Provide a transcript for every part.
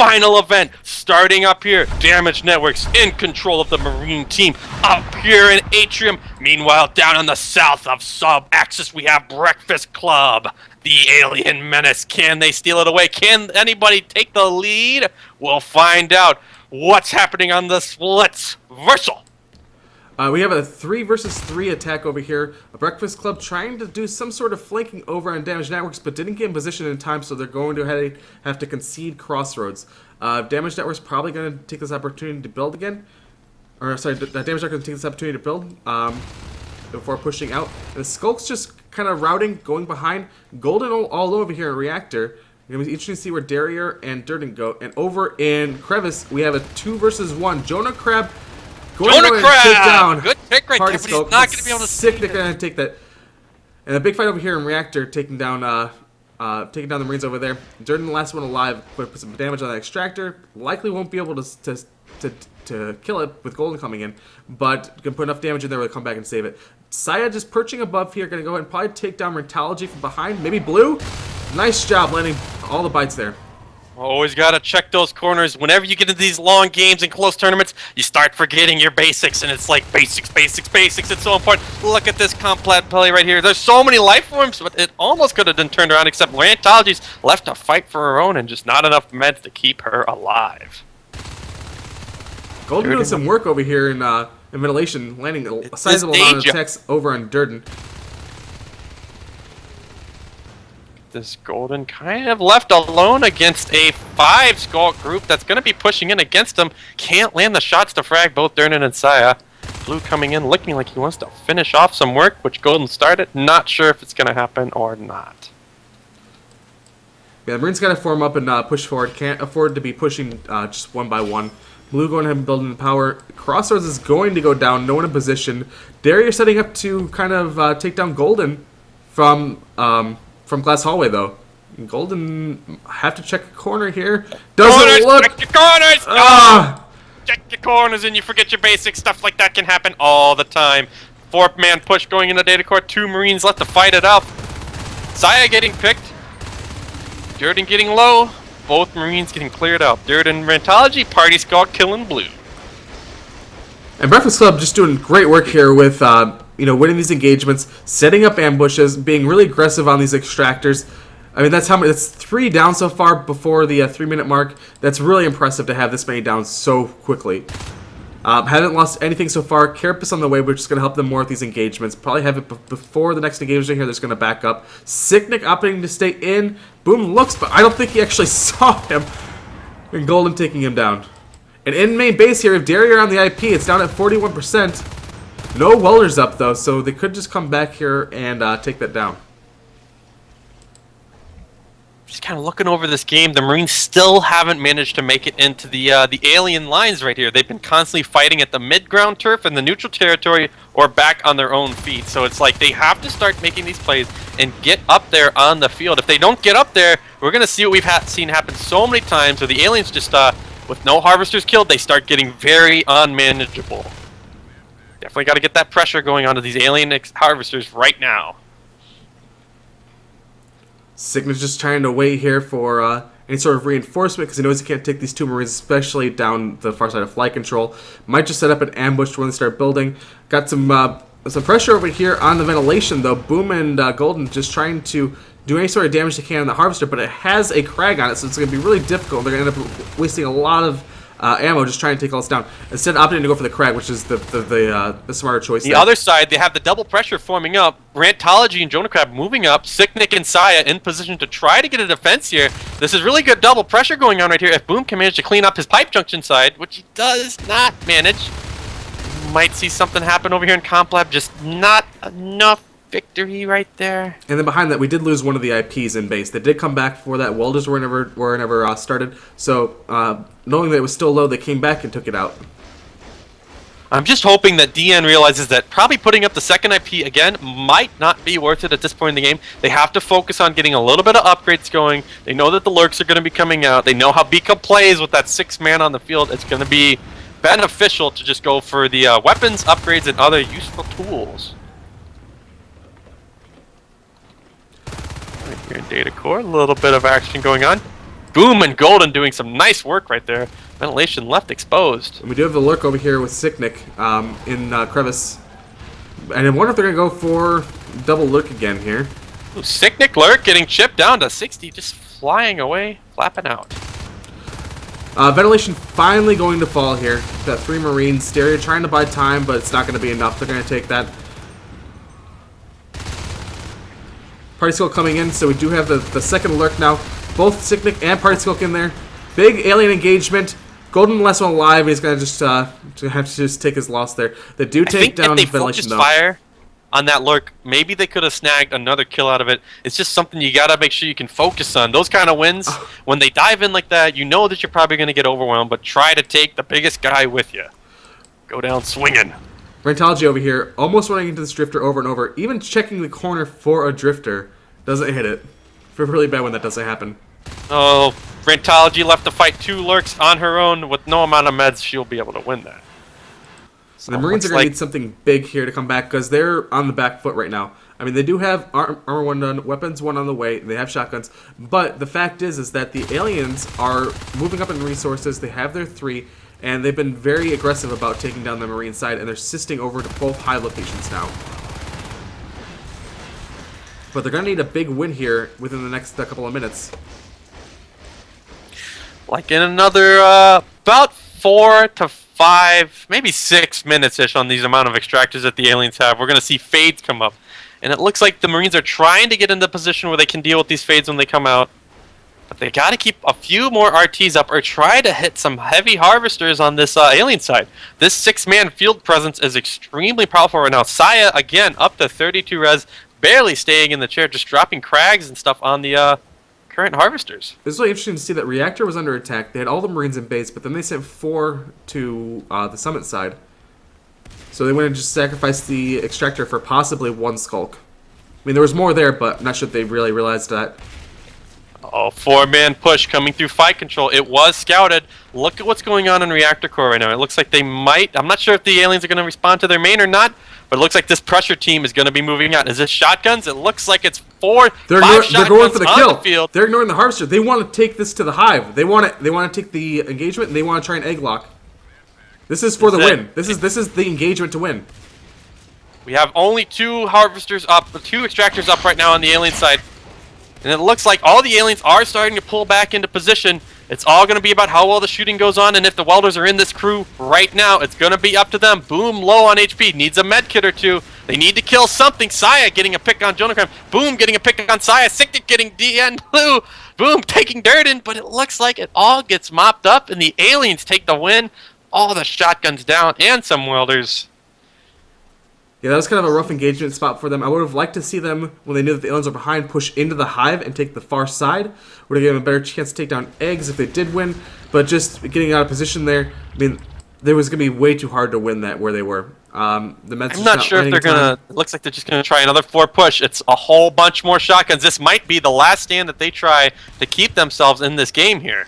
final event starting up here. Damage Networks in control of the Marine team up here in Atrium. Meanwhile, down on the south of Sub-Axis, we have Breakfast Club, the alien menace. Can they steal it away? Can anybody take the lead? We'll find out. What's happening on the splits? Virsoul. We have a 3 versus 3 attack over here. A Breakfast Club trying to do some sort of flanking over on Damage Networks, but didn't get in position in time, so they're going to have to concede Crossroads. Damage Networks probably going to take this opportunity to build again. Or, sorry, Damage Networks going to take this opportunity to build before pushing out. And the Skulk's just kind of routing, going behind. Golden all over here in Reactor. It was interesting to see where Derrier and Durden go. And over in Crevice, we have a 2 versus 1. Jonah Crab. Jonah Crab! Take down Good pick right there, but he's not going to be able to Sick, they're going to take that. And a big fight over here in Reactor, taking down the Marines over there. Durden, the last one alive, put some damage on that Extractor. Likely won't be able to kill it with Golden coming in, but can put enough damage in there to come back and save it. Saya just perching above here, going to go ahead and probably take down Rentology from behind. Maybe Blue? Nice job landing all the bites there. Always got to check those corners. Whenever you get into these long games and close tournaments, you start forgetting your basics, and it's like basics. It's so important. Look at this complet play right here. There's so many life forms, but it almost could have been turned around, except Rantology's left to fight for her own and just not enough meds to keep her alive. Golden doing some work over here in ventilation, landing a sizable amount of attacks over on Durden. This Golden kind of left alone against a 5 Skulk group that's going to be pushing in against him. Can't land the shots to frag both Durden and Saya. Blue coming in looking like he wants to finish off some work, which Golden started. Not sure if it's going to happen or not. Yeah, the Marines got to form up and push forward. Can't afford to be pushing just one by one. Blue going ahead and building the power. Crossroads is going to go down. No one in position. Darius setting up to kind of take down Golden from Glass Hallway, though. Golden have to check a corner here. Doesn't look. Check your corners! Check your corners and you forget your basics. Stuff like that can happen all the time. 4-man push going into data core. 2 Marines left to fight it out. Saya getting picked. Durden getting low. Both Marines getting cleared out. Durden Rantology, Party Skulk killing Blue. And Breakfast Club just doing great work here with winning these engagements, setting up ambushes, being really aggressive on these extractors. I mean, that's 3 down so far before the 3-minute mark. That's really impressive to have this many down so quickly. Haven't lost anything so far. Carapace on the way, which is going to help them more with these engagements. Probably have it before the next engagement here. That's going to back up. Sicknick opting to stay in. Boom looks, but I don't think he actually saw him. And Golden taking him down. And in main base here, if Derrier on the IP, it's down at 41%. No welders up, though, so they could just come back here and take that down. Just kind of looking over this game, the Marines still haven't managed to make it into the alien lines right here. They've been constantly fighting at the mid-ground turf and the neutral territory or back on their own feet. So it's like they have to start making these plays and get up there on the field. If they don't get up there, we're going to see what we've seen happen so many times where the aliens just, with no harvesters killed, they start getting very unmanageable. Definitely got to get that pressure going onto these alien harvesters right now. Sicknick's just trying to wait here for any sort of reinforcement because he knows he can't take these 2 Marines, especially down the far side of flight control. Might just set up an ambush when they start building. Got some pressure over here on the ventilation, though. Boom and Golden just trying to do any sort of damage they can on the harvester, but it has a Crag on it, so it's going to be really difficult. They're going to end up wasting a lot of ammo just trying to take all this down. Instead of opting to go for the Crag, which is the smarter choice. The other side, they have the double pressure forming up. Rantology and Jonah Crab moving up. Sicknick and Saya in position to try to get a defense here. This is really good double pressure going on right here. If Boom can manage to clean up his pipe junction side, which he does not manage, might see something happen over here in Comp Lab. Just not enough victory right there. And then behind that, we did lose one of the IPs in base. They did come back for that. Welders were never started. So knowing that it was still low, they came back and took it out. I'm just hoping that DN realizes that probably putting up the second IP again might not be worth it at this point in the game. They have to focus on getting a little bit of upgrades going. They know that the lurks are going to be coming out. They know how Beacon plays with that 6-man on the field. It's going to be beneficial to just go for the weapons, upgrades, and other useful tools. Right here in Data Core, a little bit of action going on. Boom and Golden doing some nice work right there. Ventilation left exposed. And we do have the lurk over here with Sicknick in Crevice. And I wonder if they're going to go for double lurk again here. Ooh, Sicknick lurk getting chipped down to 60, just flying away, flapping out. Ventilation finally going to fall here. Got 3 Marines. Stereo trying to buy time, but it's not going to be enough. They're going to take that. Party Skulk coming in, so we do have the second lurk now. Both Sicknick and Party Skulk in there. Big alien engagement. Golden the last one alive. He's going to just have to just take his loss there. They do take down Ventilation though. Fire on that lurk, maybe they could have snagged another kill out of it. It's just something you gotta make sure you can focus on. Those kind of wins, when they dive in like that, you know that you're probably gonna get overwhelmed, but try to take the biggest guy with you. Go down swinging. Rentology over here, almost running into this drifter over and over, even checking the corner for a drifter. Doesn't hit it. Feel really bad when that doesn't happen. Oh, Rentology left to fight 2 lurks on her own with no amount of meds. She'll be able to win that. So the Marines are going to need something big here to come back because they're on the back foot right now. I mean, they do have armor 1 done, weapons 1 on the way, they have shotguns, but the fact is that the aliens are moving up in resources. They have their 3, and they've been very aggressive about taking down the Marine side, and they're assisting over to both high locations now. But they're going to need a big win here within the next couple of minutes. Like in another about 4 to 5, maybe 6 minutes-ish on these amount of extractors that the aliens have, we're going to see fades come up. And it looks like the Marines are trying to get into a position where they can deal with these fades when they come out. But they got to keep a few more RTs up or try to hit some heavy harvesters on this alien side. This 6-man field presence is extremely powerful right now. Saya, again, up to 32 res, barely staying in the chair, just dropping crags and stuff on the current harvesters. It's really interesting to see that Reactor was under attack. They had all the Marines in base, but then they sent 4 to the summit side. So they went and just sacrificed the extractor for possibly 1 skulk. I mean, there was more there, but I'm not sure if they really realized that. Oh, 4-man push coming through fight control. It was scouted. Look at what's going on in Reactor Core right now. It looks like they might... I'm not sure if the aliens are going to respond to their main or not, but it looks like this pressure team is going to be moving out. Is this shotguns? It looks like it's 5 they're shotguns going for the kill. The field. They're ignoring the harvester. They want to take this to the hive. They want to take the engagement, and they want to try and egg lock. This is for the win. This is the engagement to win. We have only 2 harvesters up, 2 extractors up right now on the alien side. And it looks like all the aliens are starting to pull back into position. It's all going to be about how well the shooting goes on, and if the welders are in this crew right now, it's going to be up to them. Boom, low on HP, needs a med kit or 2. They need to kill something. Saya getting a pick on Jonah Crime. Boom, getting a pick on Saya. Sicknick getting DN Blue. Boom, taking Durden, but it looks like it all gets mopped up, and the aliens take the win. All the shotguns down, and some welders. Yeah, that was kind of a rough engagement spot for them. I would have liked to see them, when they knew that the aliens were behind, push into the hive and take the far side. Would have given them a better chance to take down eggs if they did win. But just getting out of position there, I mean, there was going to be way too hard to win that where they were. I'm not sure if they're going to... It looks like they're just going to try another 4 push. It's a whole bunch more shotguns. This might be the last stand that they try to keep themselves in this game here.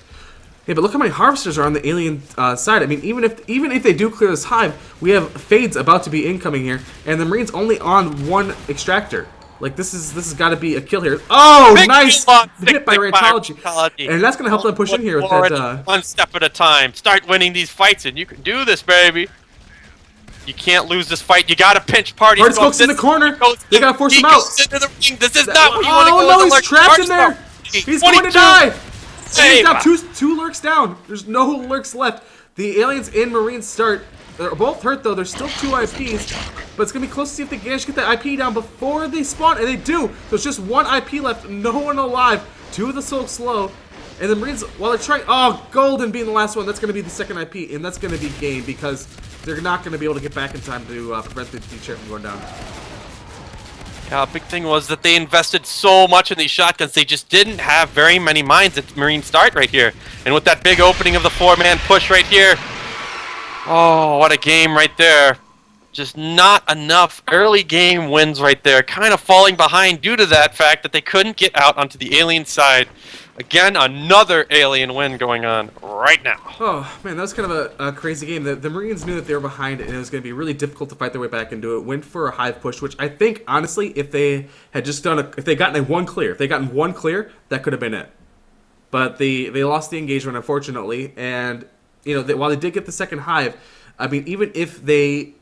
Yeah, but look how many harvesters are on the alien side. I mean, even if they do clear this hive, we have fades about to be incoming here, and the Marines only on 1 extractor. Like this has got to be a kill here. Oh, big nice hit by Rantology, and that's gonna help them push in here with that. 1 step at a time. Start winning these fights, and you can do this, baby. You can't lose this fight. You gotta pinch Party Skulk's in the corner. They gotta force him out. Into the ring. This is not what you want to go. Oh no, he's trapped in there. He's going to die. He's down 2 lurks down. There's no lurks left. The aliens and Marines start. They're both hurt though. There's still 2 IPs, but it's gonna be close to see if they manage to get that IP down before they spawn, and they do. There's just 1 IP left. No one alive. 2 of the Soul slow, and the Marines while they're trying. Oh, Golden being the last one. That's gonna be the second IP, and that's gonna be game because they're not gonna be able to get back in time to prevent the chair from going down. Yeah, big thing was that they invested so much in these shotguns, they just didn't have very many mines at Marine start right here. And with that big opening of the 4-man push right here, oh, what a game right there. Just not enough early game wins right there. Kind of falling behind due to that fact that they couldn't get out onto the alien side. Again, another alien win going on right now. Oh, man, that was kind of a crazy game. The Marines knew that they were behind and it was going to be really difficult to fight their way back into it. Went for a hive push, which I think, honestly, if they had just done if they gotten 1 clear, that could have been it. but they lost the engagement, unfortunately. And while they did get the second hive, I mean, even if they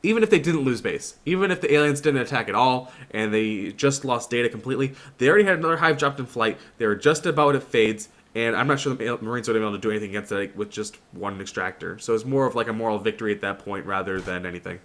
didn't lose base, even if the aliens didn't attack at all, and they just lost data completely, they already had another hive dropped in flight. They were just about at fades, and I'm not sure the Marines would have been able to do anything against it with just one extractor. So it's more of like a moral victory at that point rather than anything.